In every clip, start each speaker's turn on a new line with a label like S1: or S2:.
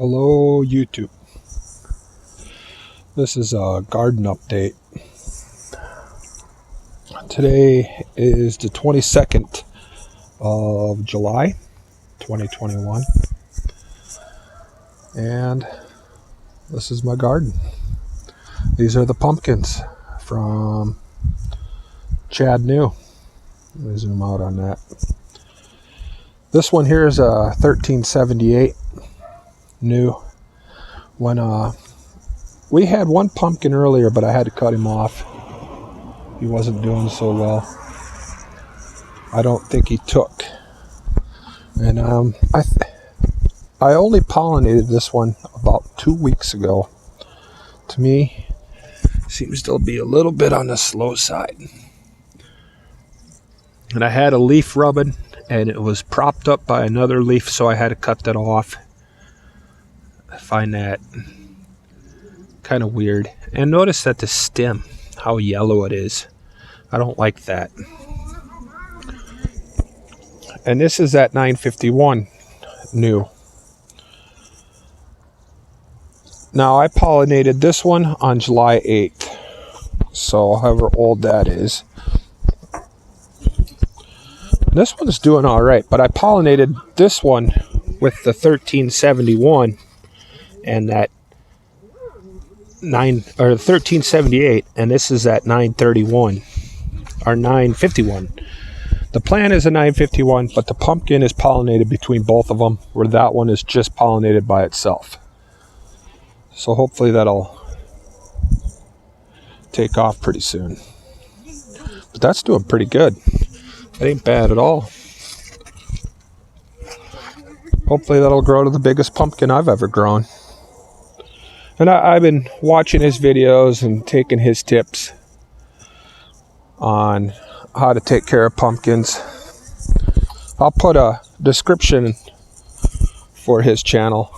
S1: Hello YouTube. This is a garden update. Today is the 22nd of July 2021 and this is my garden. These are the pumpkins from Chad New. Let me zoom out on that. This one here is a 1378 new. When we had one pumpkin earlier, but I had to cut him off. He wasn't doing so well. I don't think he took. And I only pollinated this one about 2 weeks ago. To me, seems to be a little bit on the slow side. And I had a leaf rubbing, and it was propped up by another leaf, so I had to cut that off. I find that kind of weird. And notice that the stem, how yellow it is. I don't like that. And this is that 951 new. Now I pollinated this one on July 8th. So however old that is. This one's doing all right, but I pollinated this one with the 1371 and that 1378, and this is at 931 or 951. The plant is a 951, but the pumpkin is pollinated between both of them, where that one is just pollinated by itself. So hopefully that'll take off pretty soon. But that's doing pretty good. That ain't bad at all. Hopefully that'll grow to the biggest pumpkin I've ever grown. And I've been watching his videos and taking his tips on how to take care of pumpkins. I'll put a description for his channel.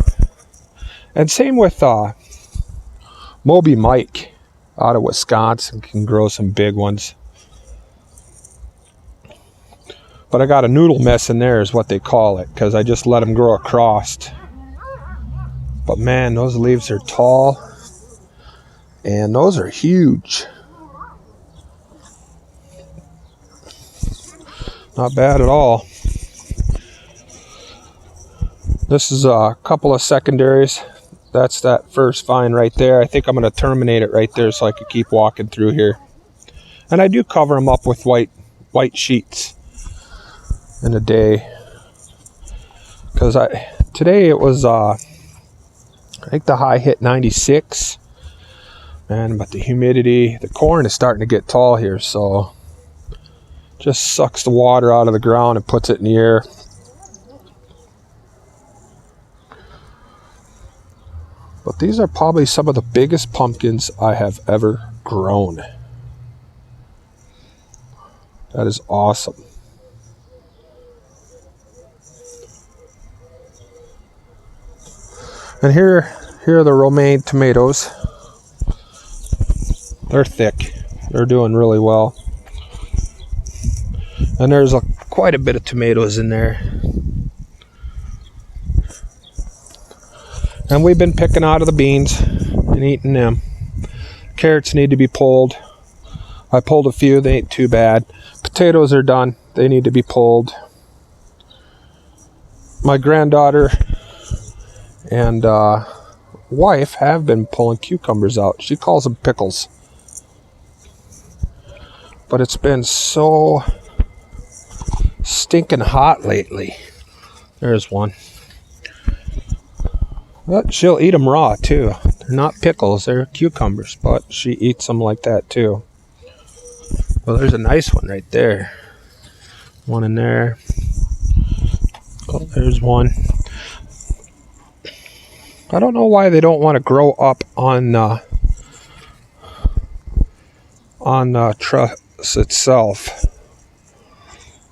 S1: And same with Moby Mike out of Wisconsin, can grow some big ones. But I got a noodle mess in there is what they call it, because I just let them grow across. But man, those leaves are tall, and those are huge. Not bad at all. This is a couple of secondaries. That's that first vine right there. I think I'm going to terminate it right there so I can keep walking through here. And I do cover them up with white sheets in a day. Because today it was I think the high hit 96, man, but the humidity, the corn is starting to get tall here, so just sucks the water out of the ground and puts it in the air. But these are probably some of the biggest pumpkins I have ever grown. That is awesome. And here are the romaine tomatoes. They're thick. They're doing really well. And there's quite a bit of tomatoes in there. And we've been picking out of the beans and eating them. Carrots need to be pulled. I pulled a few. They ain't too bad. Potatoes are done. They need to be pulled. My granddaughter and wife have been pulling cucumbers out. She calls them pickles. But it's been so stinking hot lately. There's one. But she'll eat them raw too. They're not pickles, they're cucumbers, but she eats them like that too. Well, there's a nice one right there. One in there. Oh, there's one. I don't know why they don't want to grow up on truss itself.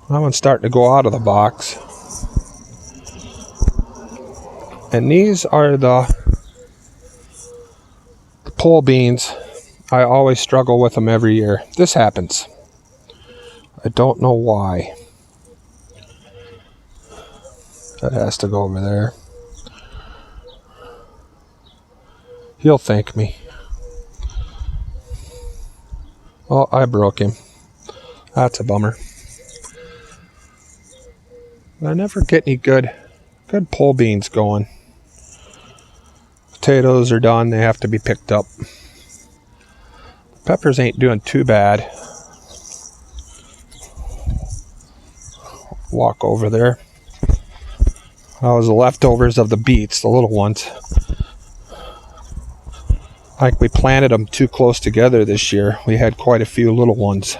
S1: That one's starting to go out of the box. And these are the pole beans. I always struggle with them every year. This happens. I don't know why. That has to go over there. He'll thank me. Oh, I broke him. That's a bummer. I never get any good pole beans going. Potatoes are done. They have to be picked up. Peppers ain't doing too bad. Walk over there. That was the leftovers of the beets, the little ones. I think we planted them too close together this year. We had quite a few little ones.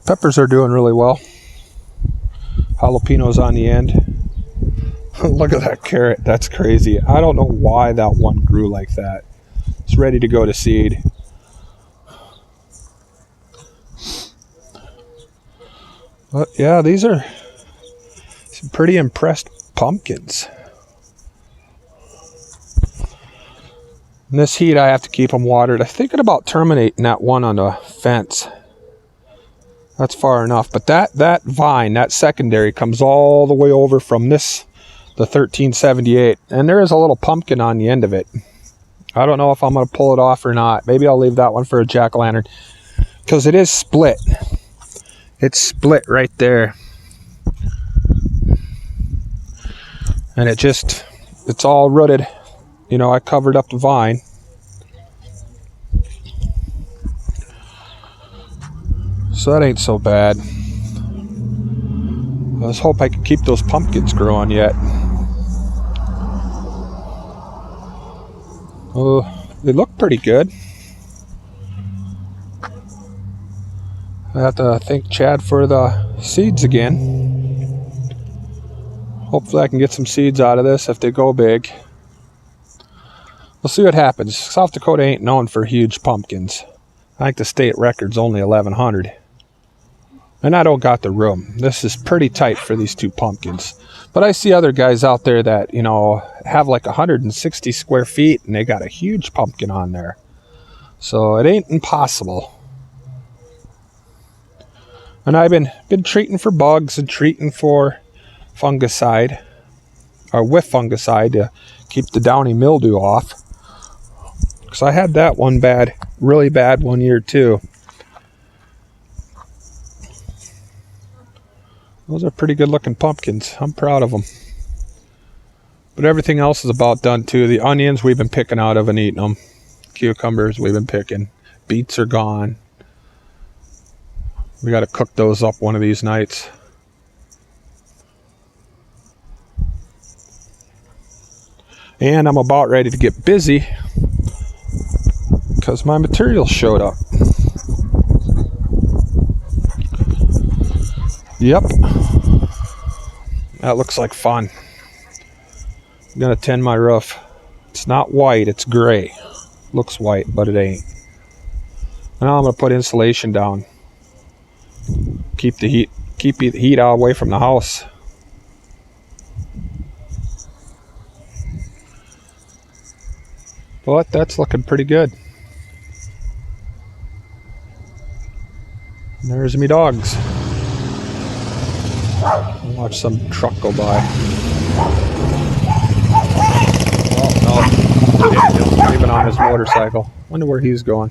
S1: Peppers are doing really well. Jalapenos on the end. Look at that carrot. That's crazy. I don't know why that one grew like that. It's ready to go to seed. But yeah, these are some pretty impressed pumpkins. In this heat, I have to keep them watered. I'm thinking about terminating that one on the fence. That's far enough. But that vine, that secondary, comes all the way over from this, the 1378. And there is a little pumpkin on the end of it. I don't know if I'm going to pull it off or not. Maybe I'll leave that one for a jack-o'-lantern. Because it is split. It's split right there. And it's all rooted. You know, I covered up the vine. So that ain't so bad. Let's hope I can keep those pumpkins growing yet. Oh, they look pretty good. I have to thank Chad for the seeds again. Hopefully I can get some seeds out of this if they go big. We'll see what happens. South Dakota ain't known for huge pumpkins. I think the state record's only 1,100. And I don't got the room. This is pretty tight for these two pumpkins. But I see other guys out there that, you know, have like 160 square feet and they got a huge pumpkin on there. So it ain't impossible. And I've been treating for bugs and treating for fungicide, or with fungicide to keep the downy mildew off. Because I had that one really bad one year too. Those are pretty good looking pumpkins. I'm proud of them. But everything else is about done too. The onions we've been picking out of and eating them. Cucumbers we've been picking. Beets are gone. We got to cook those up one of these nights. And I'm about ready to get busy because my material showed up. Yep. That looks like fun. I'm going to tin my roof. It's not white, it's gray. Looks white, but it ain't. Now I'm going to put insulation down. Keep the heat away from the house. But that's looking pretty good. And there's me dogs. I'll watch some truck go by. Oh no, he's not even on his motorcycle. Wonder where he's going.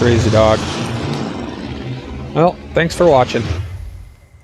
S1: Crazy dog. Well, thanks for watching.